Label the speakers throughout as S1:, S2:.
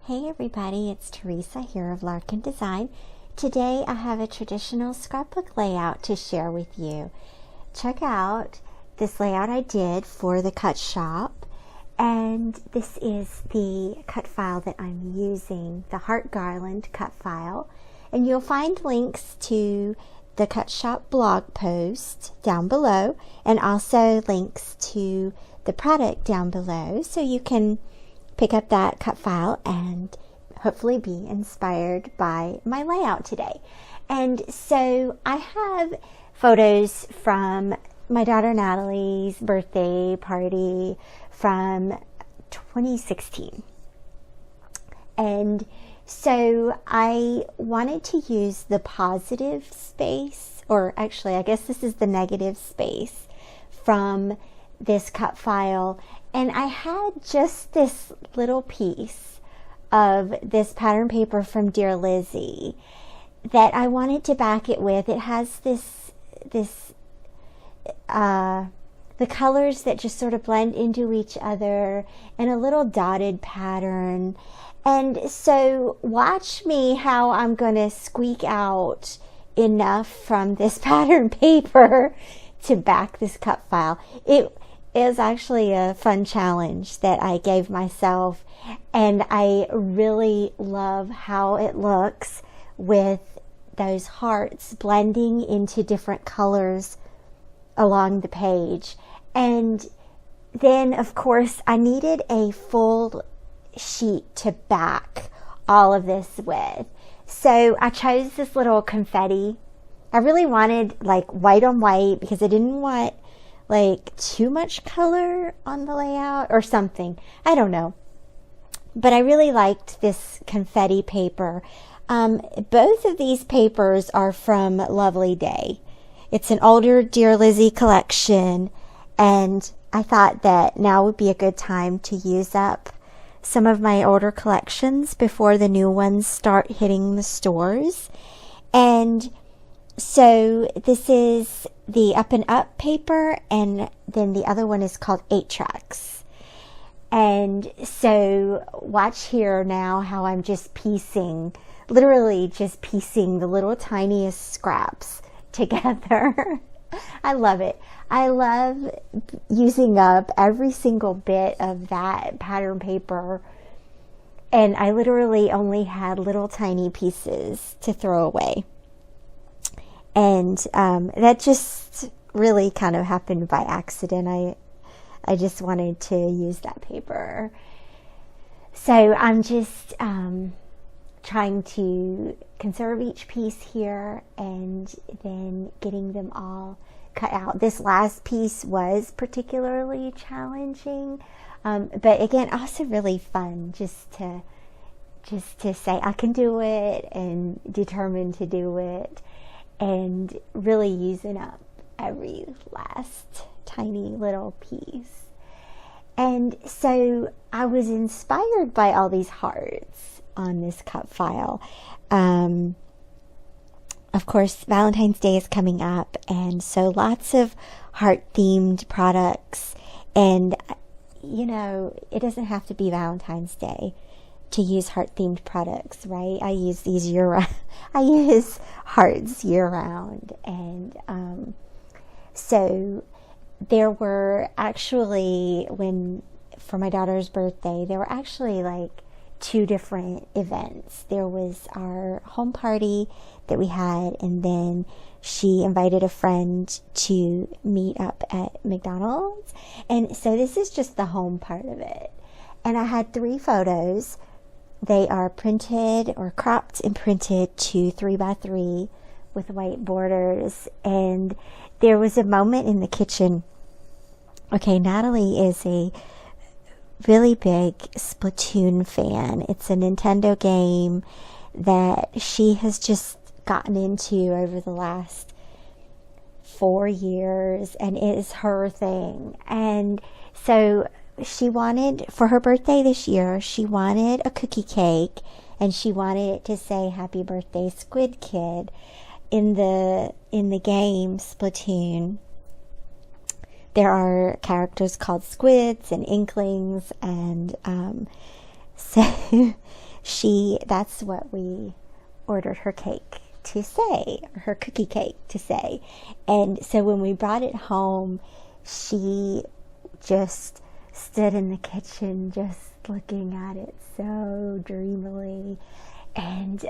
S1: Hey everybody, it's Theresa here of Larkin Design. Today I have a traditional scrapbook layout to share with you. Check out this layout I did for the Cut Shoppe, and this is the cut file that I'm using, the Heart Garland Cut File, and you'll find links to the Cut Shoppe blog post down below and also links to the product down below, so you can pick up that cut file and hopefully be inspired by my layout today. And so I have photos from my daughter Natalie's birthday party from 2016. And so I wanted to use the positive space, or actually I guess this is the negative space from this cut file, and I had just this little piece of this pattern paper from Dear Lizzy that I wanted to back it with. It has the colors that just sort of blend into each other and a little dotted pattern. And so watch me how I'm going to squeak out enough from this pattern paper to back this cut file. It is actually a fun challenge that I gave myself, and I really love how it looks with those hearts blending into different colors along the page. And then of course I needed a full sheet to back all of this with, so I chose this little confetti. I really wanted like white on white because I didn't want like too much color on the layout or something. I don't know. But I really liked this confetti paper. Both of these papers are from Lovely Day. It's an older Dear Lizzy collection, and I thought that now would be a good time to use up some of my older collections before the new ones start hitting the stores. And so this is the Up and Up paper, and then the other one is called 8 Tracks. And so watch here now how I'm just piecing, literally just piecing the little tiniest scraps together. I love it. I love using up every single bit of that pattern paper, and I literally only had little tiny pieces to throw away. And that just really kind of happened by accident. I just wanted to use that paper. So I'm just trying to conserve each piece here and then getting them all cut out. This last piece was particularly challenging, but again, also really fun just to say I can do it and determined to do it, and really using up every last tiny little piece. And so I was inspired by all these hearts on this cut file. Of course, Valentine's Day is coming up, and so lots of heart-themed products. And, you know, it doesn't have to be Valentine's Day to use heart-themed products, right? I use these year-round. I use hearts year-round, and so there were actually, for my daughter's birthday, there were actually like 2 different events. There was our home party that we had, and then she invited a friend to meet up at McDonald's, and so this is just the home part of it. And I had 3 photos. They are printed or cropped and printed to 3x3 with white borders. And there was a moment in the kitchen. Okay, Natalie is a really big Splatoon fan. It's a Nintendo game that she has just gotten into over the last 4 years, and it is her thing. And so she wanted, for her birthday this year, she wanted a cookie cake, and she wanted it to say "Happy Birthday, Squid Kid" in the game Splatoon. There are characters called squids and inklings, and so that's what we ordered her cake to say, her cookie cake to say. And so when we brought it home, she just stood in the kitchen just looking at it so dreamily. And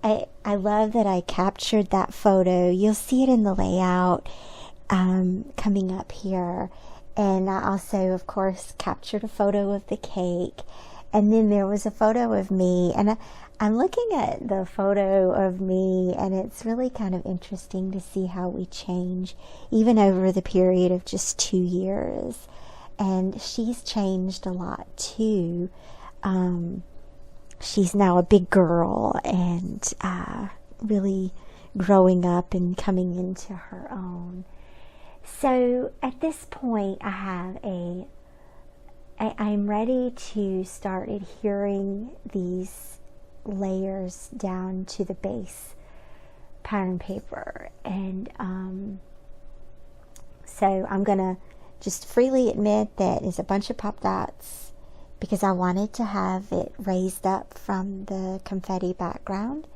S1: I love that I captured that photo. You'll see it in the layout coming up here. And I also, of course, captured a photo of the cake. And then there was a photo of me. And I'm looking at the photo of me, and it's really kind of interesting to see how we change, even over the period of just 2 years. And she's changed a lot, too. She's now a big girl and really growing up and coming into her own. So at this point, I'm ready to start adhering these layers down to the base pattern paper. And so I'm going to just freely admit that it's a bunch of pop dots, because I wanted to have it raised up from the confetti background.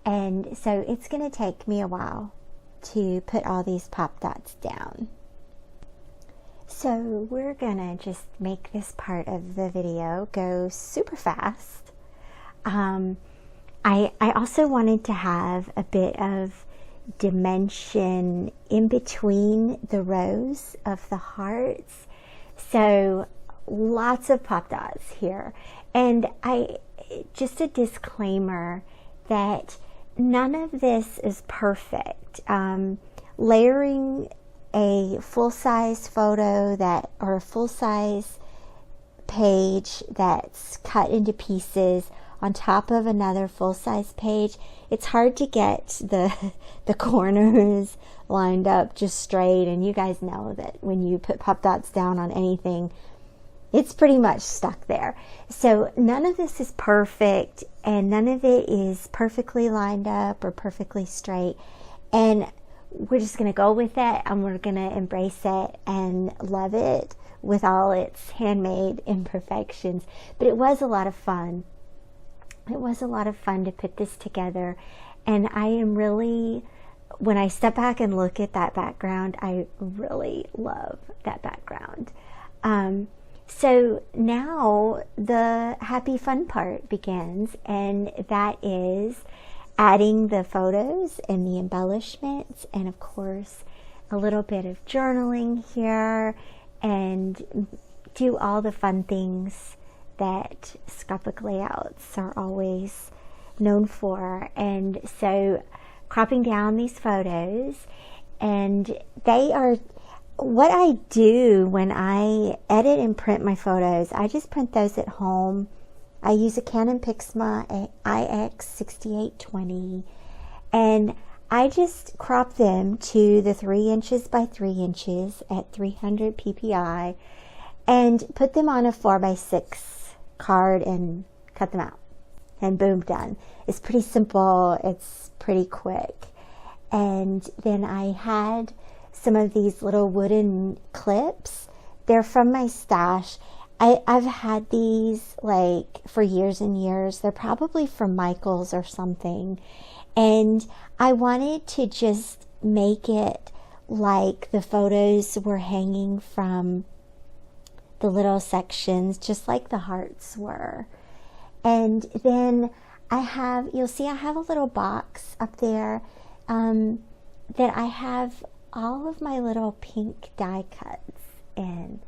S1: And so it's going to take me a while to put all these pop dots down. So we're going to just make this part of the video go super fast. I also wanted to have a bit of dimension in between the rows of the hearts. So lots of pop dots here. And just a disclaimer that none of this is perfect. Layering a full-size photo or a full-size page that's cut into pieces on top of another full-size page, it's hard to get the corners lined up just straight. And you guys know that when you put pop dots down on anything, it's pretty much stuck there. So none of this is perfect, and none of it is perfectly lined up or perfectly straight. And we're just going to go with it, and we're going to embrace it and love it with all its handmade imperfections. But it was a lot of fun. It was a lot of fun to put this together. And I am really, when I step back and look at that background, I really love that background. So now the happy fun part begins, and that is adding the photos and the embellishments, and of course a little bit of journaling here, and do all the fun things that scrapbook layouts are always known for. And so cropping down these photos, and they are what I do when I edit and print my photos. I just print those at home. I use a Canon Pixma IX6820, and I just crop them to the 3 inches by 3 inches at 300 ppi and put them on a 4x6 card and cut them out. And boom, done. It's pretty simple. It's pretty quick. And then I had some of these little wooden clips. They're from my stash. I've had these like for years and years. They're probably from Michael's or something. And I wanted to just make it like the photos were hanging from the little sections, just like the hearts were. And then you'll see I have a little box up there that I have all of my little pink die cuts in.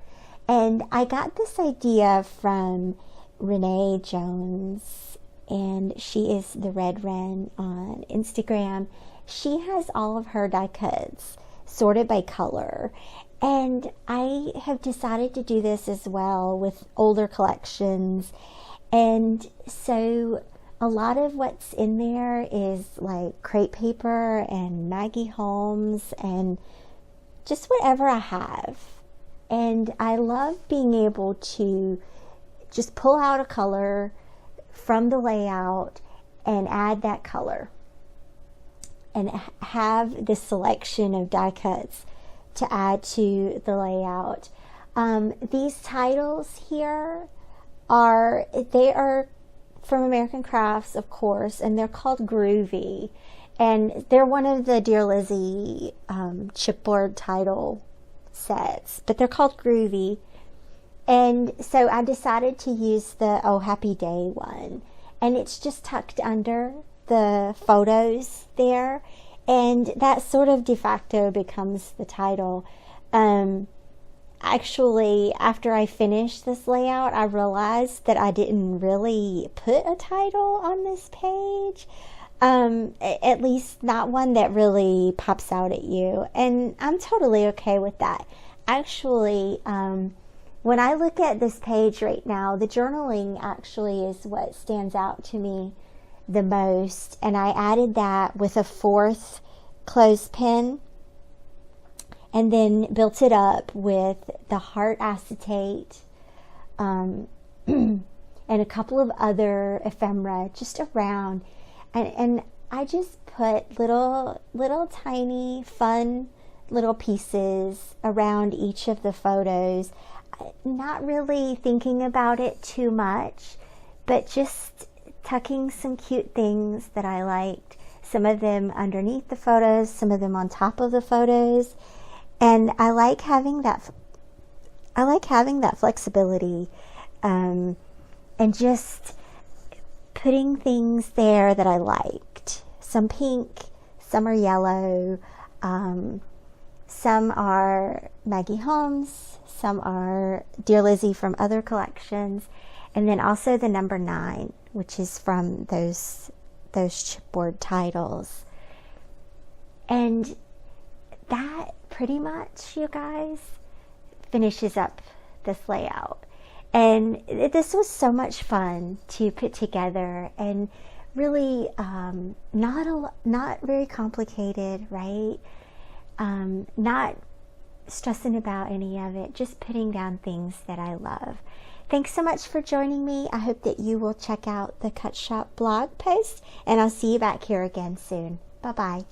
S1: And I got this idea from Renee Jones, and she is the Red Wren on Instagram. She has all of her die cuts sorted by color. And I have decided to do this as well with older collections. And so a lot of what's in there is like crepe paper and Maggie Holmes and just whatever I have. And I love being able to just pull out a color from the layout and add that color and have this selection of die cuts to add to the layout. These titles here they are from American Crafts, of course, and they're called Groovy. And they're one of the Dear Lizzy chipboard title sets, but they're called Groovy. And so I decided to use the Oh Happy Day one. And it's just tucked under the photos there. And that sort of de facto becomes the title. Actually, after I finished this layout, I realized that I didn't really put a title on this page. At least not one that really pops out at you. And I'm totally okay with that. Actually, when I look at this page right now, the journaling actually is what stands out to me the most. And I added that with a 4th clothespin, and then built it up with the heart acetate, and a couple of other ephemera just around. And I just put little tiny fun little pieces around each of the photos, not really thinking about it too much, but just tucking some cute things that I liked, some of them underneath the photos, some of them on top of the photos. And I like having that flexibility, and just putting things there that I liked. Some pink, some are yellow, some are Maggie Holmes, some are Dear Lizzy from other collections, and then also the number 9, which is from those chipboard titles. And that pretty much, you guys, finishes up this layout. And this was so much fun to put together, and really not very complicated, right? Not stressing about any of it, just putting down things that I love. Thanks so much for joining me. I hope that you will check out the Cut Shop blog post, and I'll see you back here again soon. Bye-bye.